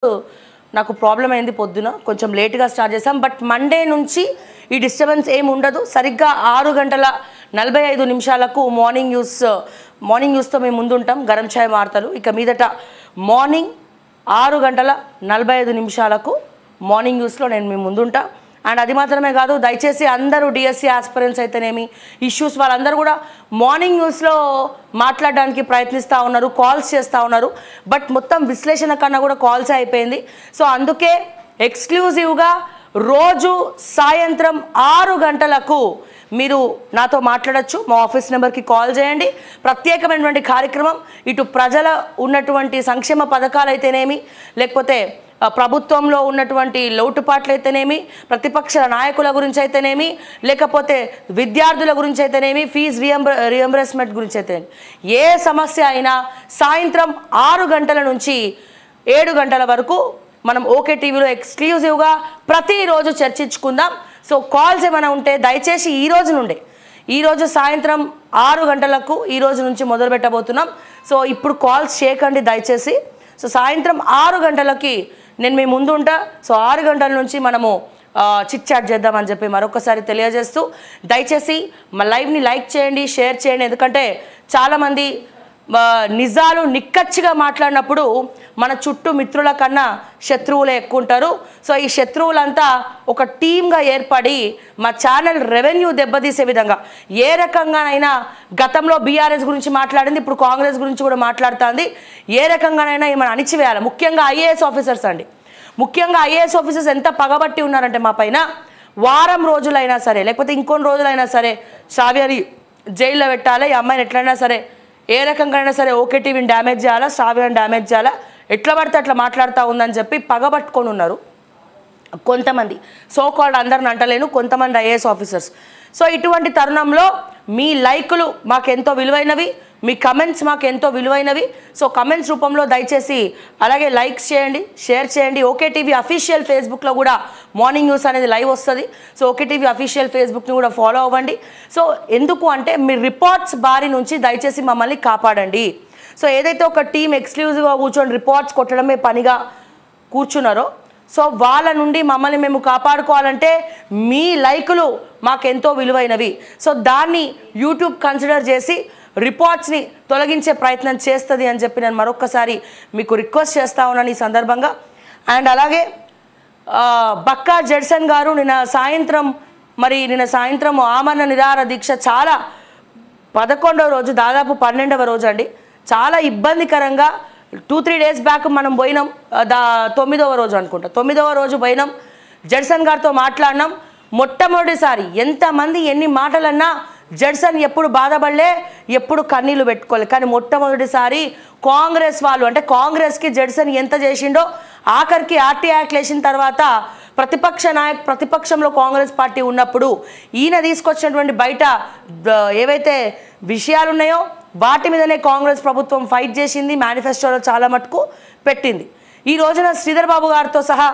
నాకు ప్రాబ్లం అయింది పొద్దున కొంచెం లేట్గా స్టార్ట్ చేసాం బట్ మండే నుంచి ఈ డిస్టర్బెన్స్ ఏమి ఉండదు సరిగ్గా 6:45 మార్నింగ్ న్యూస్తో మేము ముందుంటాం గరం ఛాయ్ వార్తలు ఇక మీదట మార్నింగ్ 6:45 మార్నింగ్ న్యూస్లో నేను మీ ముందుంటా అండ్ అది మాత్రమే కాదు దయచేసి అందరూ డిఎస్సి ఆస్పిరెంట్స్ అయితేనేమి ఇష్యూస్ వాళ్ళందరూ కూడా మార్నింగ్ న్యూస్లో మాట్లాడడానికి ప్రయత్నిస్తూ ఉన్నారు కాల్స్ చేస్తూ ఉన్నారు బట్ మొత్తం విశ్లేషణ కన్నా కూడా కాల్స్ అయిపోయింది సో అందుకే ఎక్స్క్లూజివ్గా రోజు సాయంత్రం 6 గంటలకు మీరు నాతో మాట్లాడచ్చు మా ఆఫీస్ నెంబర్కి కాల్ చేయండి ప్రత్యేకమైనటువంటి కార్యక్రమం ఇటు ప్రజల ఉన్నటువంటి సంక్షేమ పథకాలు అయితేనేమి లేకపోతే ప్రభుత్వంలో ఉన్నటువంటి లోటుపాట్లు అయితేనేమి ప్రతిపక్ష నాయకుల గురించి అయితేనేమి లేకపోతే విద్యార్థుల గురించి అయితేనేమి ఫీజు రియంబర్స్మెంట్ గురించి అయితేనేమి ఏ సమస్య అయినా సాయంత్రం 6 గంటల నుంచి 7 గంటల వరకు మనం ఓకే టీవీలో ఎక్స్క్లూజివ్గా ప్రతిరోజు చర్చించుకుందాం సో కాల్స్ ఏమైనా ఉంటే దయచేసి ఈరోజు సాయంత్రం 6 గంటలకు ఈరోజు నుంచి మొదలు పెట్టబోతున్నాం సో ఇప్పుడు కాల్స్ చేయకండి దయచేసి సో సాయంత్రం 6 గంటలకి నేను మీ ముందు ఉంటా సో 6 గంటల నుంచి మనము చిట్ చాట్ చేద్దామని చెప్పి మరొకసారి తెలియజేస్తూ దయచేసి మా లైవ్ని లైక్ చేయండి షేర్ చేయండి ఎందుకంటే చాలామంది నిజాలు నిక్కచ్చిగా మాట్లాడినప్పుడు మన చుట్టూ మిత్రుల కన్నా శత్రువులే ఎక్కువ ఉంటారు సో ఈ శత్రువులంతా ఒక టీమ్గా ఏర్పడి మా ఛానల్ రెవెన్యూ దెబ్బతీసే విధంగా ఏ రకంగానైనా గతంలో బీఆర్ఎస్ గురించి మాట్లాడింది ఇప్పుడు కాంగ్రెస్ గురించి కూడా మాట్లాడుతుంది ఏ రకంగానైనా ఏమైనా అణిచివేయాలి ముఖ్యంగా ఐఏఎస్ ఆఫీసర్స్ అండి ముఖ్యంగా ఐఏఎస్ ఆఫీసర్స్ ఎంత పగబట్టి ఉన్నారంటే మా పైన వారం రోజులైనా సరే లేకపోతే ఇంకొన్ని రోజులైనా సరే శ్రావ్యని జైల్లో పెట్టాలి ఈ అమ్మాయిని ఎట్లయినా సరే ఏ రకంగా సరే ఓకే టీవీని డ్యామేజ్ చేయాలా శ్రావ్యాన్ని డ్యామేజ్ చేయాలా ఎట్లా పడితే అట్లా మాట్లాడుతూ ఉందని చెప్పి పగబట్టుకొని ఉన్నారు కొంతమంది సో కాల్డ్ అందరిని అంటలేను కొంతమంది ఐఏఎస్ ఆఫీసర్స్ సో ఇటువంటి తరుణంలో మీ లైకులు మాకెంతో విలువైనవి మీ కమెంట్స్ మాకు ఎంతో విలువైనవి సో కమెంట్స్ రూపంలో దయచేసి అలాగే లైక్స్ చేయండి షేర్ చేయండి ఓకే టీవీ అఫీషియల్ ఫేస్బుక్లో కూడా మార్నింగ్ న్యూస్ అనేది లైవ్ వస్తుంది సో ఓకే టీవీ అఫీషియల్ ఫేస్బుక్ని కూడా ఫాలో అవ్వండి సో ఎందుకు అంటే మీ రిపోర్ట్స్ బారి నుంచి దయచేసి మమ్మల్ని కాపాడండి సో ఏదైతే ఒక టీం ఎక్స్క్లూజివ్గా కూర్చొని రిపోర్ట్స్ కొట్టడమే పనిగా కూర్చున్నారో సో వాళ్ళ నుండి మమ్మల్ని మేము కాపాడుకోవాలంటే మీ లైకులు మాకెంతో విలువైనవి సో దాన్ని యూట్యూబ్ కన్సిడర్ చేసి రిపోర్ట్స్ని తొలగించే ప్రయత్నం చేస్తుంది అని చెప్పి నేను మరొకసారి మీకు రిక్వెస్ట్ చేస్తా ఉన్నాను ఈ సందర్భంగా అండ్ అలాగే బక్కా జడ్సన్ గారు నిన్న సాయంత్రం ఆమరణ నిరాహార దీక్ష చాలా 11వ రోజు దాదాపు 12వ రోజు అండి చాలా ఇబ్బందికరంగా 2-3 డేస్ బ్యాక్ మనం పోయినాం 9వ రోజు అనుకుంటా 9వ రోజు పోయినాం జడ్సన్ గారితో మాట్లాడినాం మొట్టమొదటిసారి ఎంతమంది ఎన్ని మాటలన్నా జడ్సన్ ఎప్పుడు బాధపడలే ఎప్పుడు కన్నీళ్ళు పెట్టుకోలే కానీ మొట్టమొదటిసారి కాంగ్రెస్ వాళ్ళు అంటే కాంగ్రెస్కి జడ్సన్ ఎంత చేసిండో ఆఖరికి ఆర్టీ యాక్ట్ వేసిన తర్వాత ప్రతిపక్షంలో కాంగ్రెస్ పార్టీ ఉన్నప్పుడు ఈయన తీసుకొచ్చినటువంటి బయట ఏవైతే విషయాలు ఉన్నాయో వాటి మీదనే కాంగ్రెస్ ప్రభుత్వం ఫైట్ చేసింది మేనిఫెస్టోలో చాలా మటుకు పెట్టింది ఈ రోజున శ్రీధర్ బాబు గారితో సహా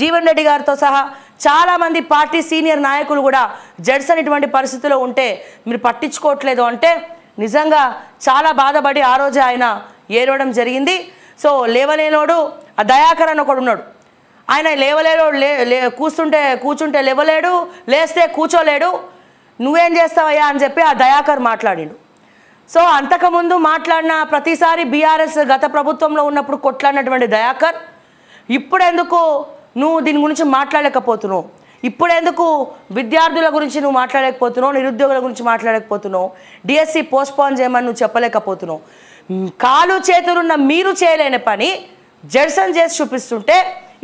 జీవన్ రెడ్డి గారితో సహా చాలామంది పార్టీ సీనియర్ నాయకులు కూడా జడ్సన్ ఇటువంటి పరిస్థితిలో ఉంటే మీరు పట్టించుకోవట్లేదు అంటే నిజంగా చాలా బాధపడి ఆ రోజు ఆయన ఏరవడం జరిగింది సో లేవలేనోడు ఆ దయాకర్ అని ఒకడు ఉన్నాడు ఆయన లేవలేనోడు కూర్చుంటే లేవలేడు లేస్తే కూర్చోలేడు నువ్వేం చేస్తావయ్యా అని చెప్పి ఆ దయాకర్ మాట్లాడిండు సో అంతకుముందు మాట్లాడిన ప్రతిసారి బీఆర్ఎస్ గత ప్రభుత్వంలో ఉన్నప్పుడు కొట్లాడినటువంటి దయాకర్ ఇప్పుడెందుకు నువ్వు దీని గురించి మాట్లాడలేకపోతున్నావు ఇప్పుడెందుకు విద్యార్థుల గురించి నువ్వు మాట్లాడలేకపోతున్నావు నిరుద్యోగుల గురించి మాట్లాడలేకపోతున్నావు డిఎస్సి పోస్ట్పోన్ చేయమని నువ్వు చెప్పలేకపోతున్నావు కాలు చేతులున్న మీరు చేయలేని పని జడ్సన్ చేసి చూపిస్తుంటే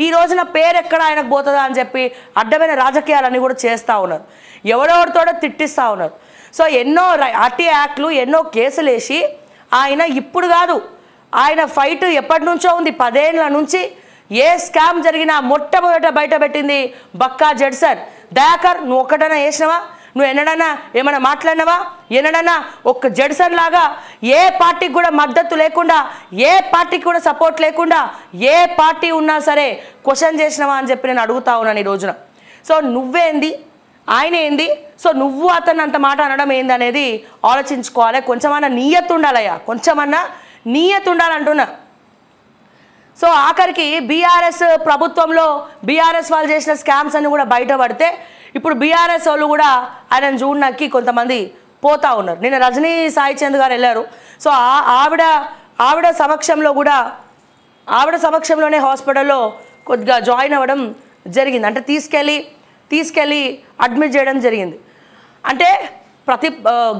ఈ రోజున పేరు ఎక్కడ ఆయనకు పోతుందా అని చెప్పి అడ్డమైన రాజకీయాలన్నీ కూడా చేస్తూ ఉన్నారు ఎవరెవరితోడో తిట్టిస్తూ ఉన్నారు సో ఎన్నో ఆర్టీ యాక్ట్లు ఎన్నో కేసులు వేసి ఆయన ఇప్పుడు కాదు ఆయన ఫైట్ ఎప్పటి నుంచో ఉంది 10 ఏళ్ల నుంచి ఏ స్కామ్ జరిగినా మొట్టమొదట బయట పెట్టింది బక్కా జడ్సన్ దయాకర్ నువ్వు ఒక్కటైనా వేసినవా నువ్వు ఎన్నడన్నా ఏమైనా మాట్లాడినవా ఎన్నడన్నా ఒక్క జడ్సన్ లాగా ఏ పార్టీకి కూడా మద్దతు లేకుండా ఏ పార్టీకి కూడా సపోర్ట్ లేకుండా ఏ పార్టీ ఉన్నా సరే క్వశ్చన్ చేసినవా అని చెప్పి నేను అడుగుతా ఉన్నాను ఈ రోజున సో నువ్వేంది ఆయన ఏంది సో నువ్వు అతను అంత మాట అనడం ఏంది అనేది ఆలోచించుకోవాలి కొంచెమన్నా నియత్ ఉండాలయ్యా కొంచెమన్నా నియత్ ఉండాలంటున్నా సో ఆఖరికి బీఆర్ఎస్ ప్రభుత్వంలో బీఆర్ఎస్ వాళ్ళు చేసిన స్కామ్స్ అన్ని కూడా బయటపడితే ఇప్పుడు బీఆర్ఎస్ వాళ్ళు కూడా ఆయనను చూడడానికి కొంతమంది పోతా ఉన్నారు. నిన్న రజనీ సాయి చంద్ గారు వెళ్ళారు. సో ఆవిడ సమక్షంలోనే హాస్పిటల్లో కొద్దిగా జాయిన్ అవ్వడం జరిగింది. అంటే తీసుకెళ్ళి అడ్మిట్ చేయడం జరిగింది. అంటే ప్రతి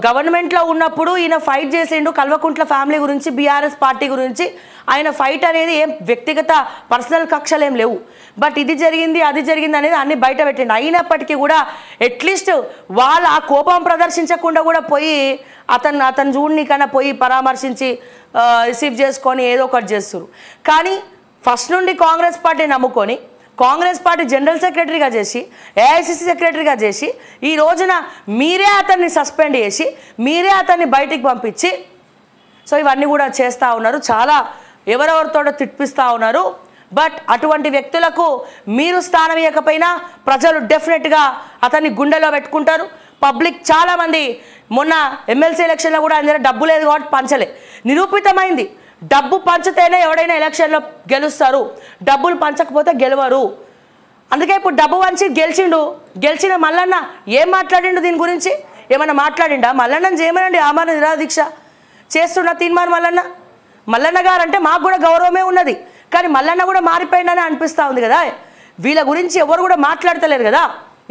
గవర్నమెంట్లో ఉన్నప్పుడు ఈయన ఫైట్ చేసిండు కల్వకుంట్ల ఫ్యామిలీ గురించి, బీఆర్ఎస్ పార్టీ గురించి. ఆయన ఫైట్ అనేది ఏం వ్యక్తిగత పర్సనల్ కక్షలు ఏం లేవు. బట్ ఇది జరిగింది అది జరిగింది అనేది అన్ని బయట పెట్టిండు. అయినప్పటికీ కూడా అట్లీస్ట్ వాళ్ళు ఆ కోపం ప్రదర్శించకుండా కూడా పోయి అతను చూడని కన్నా పోయి పరామర్శించి రిసీవ్ చేసుకొని ఏదో ఒకటి చేస్తారు. కానీ ఫస్ట్ నుండి కాంగ్రెస్ పార్టీ నమ్ముకొని కాంగ్రెస్ పార్టీ జనరల్ సెక్రటరీగా చేసి ఏఐసిసి సెక్రటరీగా చేసి ఈ రోజున మీరే అతన్ని సస్పెండ్ చేసి మీరే అతన్ని బయటికి పంపించి సో ఇవన్నీ కూడా చేస్తూ ఉన్నారు. చాలా ఎవరెవరితో తిప్పిస్తూ ఉన్నారు. బట్ అటువంటి వ్యక్తులకు మీరు స్థానం ఇవ్వకపోయినా ప్రజలు డెఫినెట్గా అతన్ని గుండెలో పెట్టుకుంటారు. పబ్లిక్ చాలామంది మొన్న ఎమ్మెల్సీ ఎలక్షన్లో కూడా ఆయన డబ్బు లేదు కాబట్టి పంచలే, నిరూపితమైంది. డబ్బు పంచితేనే ఎవడైనా ఎలక్షన్లో గెలుస్తారు, డబ్బులు పంచకపోతే గెలవరు. అందుకే ఇప్పుడు డబ్బు పంచి గెలిచిన మల్లన్న ఏం మాట్లాడిండు దీని గురించి? ఏమన్నా మాట్లాడిండా? మల్లన్నని చేయమనండి ఆమరణ నిరాదీక్ష చేస్తున్న తీర్మానం మల్లన్న గారు అంటే మాకు కూడా గౌరవమే ఉన్నది. కానీ మల్లన్న కూడా మారిపోయిందని అనిపిస్తూ ఉంది కదా. వీళ్ళ గురించి ఎవరు కూడా మాట్లాడతలేరు కదా.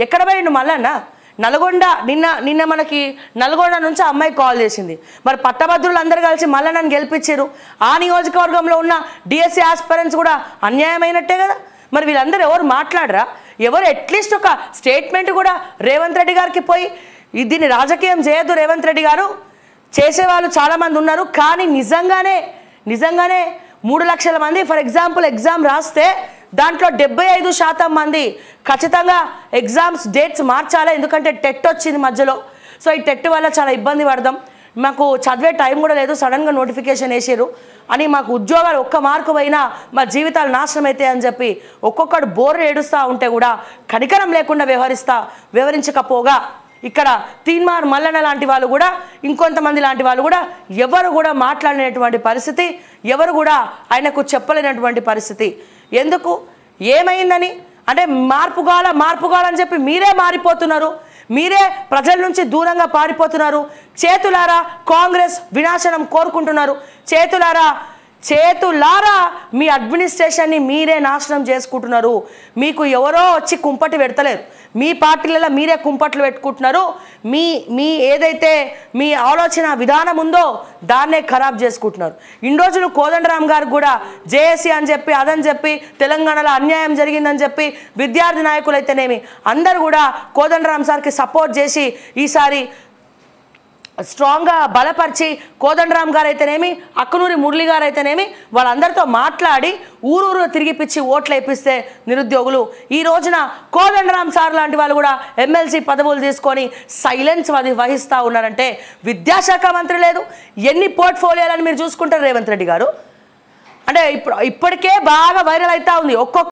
ఎక్కడ పోయిండు మల్లన్న? నిన్న మనకి నల్గొండ నుంచి అమ్మాయి కాల్ చేసింది. మరి పట్టభద్రులు అందరూ కలిసి మల్లన్నని గెలిపించారు. ఆ నియోజకవర్గంలో ఉన్న డిఎస్సి ఆస్పిరెంట్స్ కూడా అన్యాయమైనట్టే కదా. మరి వీళ్ళందరూ ఎవరు మాట్లాడరా? ఎవరు అట్లీస్ట్ ఒక స్టేట్మెంట్ కూడా రేవంత్ రెడ్డి గారికి పోయి దీన్ని రాజకీయం చేయొద్దు రేవంత్ రెడ్డి గారు, చేసేవాళ్ళు చాలామంది ఉన్నారు. కానీ నిజంగానే 3 లక్షల మంది ఫర్ ఎగ్జాంపుల్ ఎగ్జామ్ రాస్తే దాంట్లో 75% మంది ఖచ్చితంగా ఎగ్జామ్స్ డేట్స్ మార్చాలి. ఎందుకంటే టెట్ వచ్చింది మధ్యలో. సో ఈ టెట్ వల్ల చాలా ఇబ్బంది పడదాం, మాకు చదివే టైం కూడా లేదు, సడన్గా నోటిఫికేషన్ వేసారు అని మాకు ఉద్యోగాలు 1 మార్కు పోయినా మా జీవితాలు నాశనం అవుతాయి అని చెప్పి ఒక్కొక్కడు బోర్లు ఏడుస్తూ ఉంటే కూడా కనికరం లేకుండా వ్యవహరించకపోగా ఇక్కడ తీన్మార్ మల్లన్న లాంటి వాళ్ళు కూడా ఇంకొంతమంది లాంటి వాళ్ళు కూడా ఎవరు కూడా మాట్లాడినటువంటి పరిస్థితి, ఎవరు కూడా ఆయనకు చెప్పలేనటువంటి పరిస్థితి. ఎందుకు? ఏమైందని? అంటే మార్పు కావాలని చెప్పి మీరే మారిపోతున్నారు, మీరే ప్రజల నుంచి దూరంగా పారిపోతున్నారు. చేతులారా కాంగ్రెస్ వినాశనం కోరుకుంటున్నారు. చేతులారా మీ అడ్మినిస్ట్రేషన్ని మీరే నాశనం చేసుకుంటున్నారు. మీకు ఎవరో వచ్చి కుంపటి పెడతలేరు, మీ పార్టీలలో మీరే కుంపట్లు పెట్టుకుంటున్నారు. మీ ఏదైతే మీ ఆలోచన విధానం ఉందో దాన్నే ఖరాబ్ చేసుకుంటున్నారు. ఇన్ని రోజులు కోదండరామ్ గారికి కూడా జేఏసీ అని చెప్పి అదని చెప్పి తెలంగాణలో అన్యాయం జరిగిందని చెప్పి విద్యార్థి నాయకులు అయితేనేమి అందరూ కూడా కోదండరామ్ సార్కి సపోర్ట్ చేసి ఈసారి స్ట్రాంగ్గా బలపరిచి కోదండరామ్ గారు అయితేనేమి అక్కనూరి మురళి గారు అయితేనేమి వాళ్ళందరితో మాట్లాడి ఊరూరు తిరిగిపిచ్చి ఓట్లు వేపిస్తే నిరుద్యోగులు ఈ రోజున కోదండరామ్ సార్ లాంటి వాళ్ళు కూడా ఎమ్మెల్సీ పదవులు తీసుకొని సైలెన్స్ వహిస్తూ ఉన్నారంటే విద్యాశాఖ మంత్రి లేదు. ఎన్ని పోర్ట్ఫోలియోలని మీరు చూసుకుంటారు రేవంత్ రెడ్డి గారు? అంటే ఇప్పటికే బాగా వైరల్ అవుతూ ఉంది. ఒక్కొక్క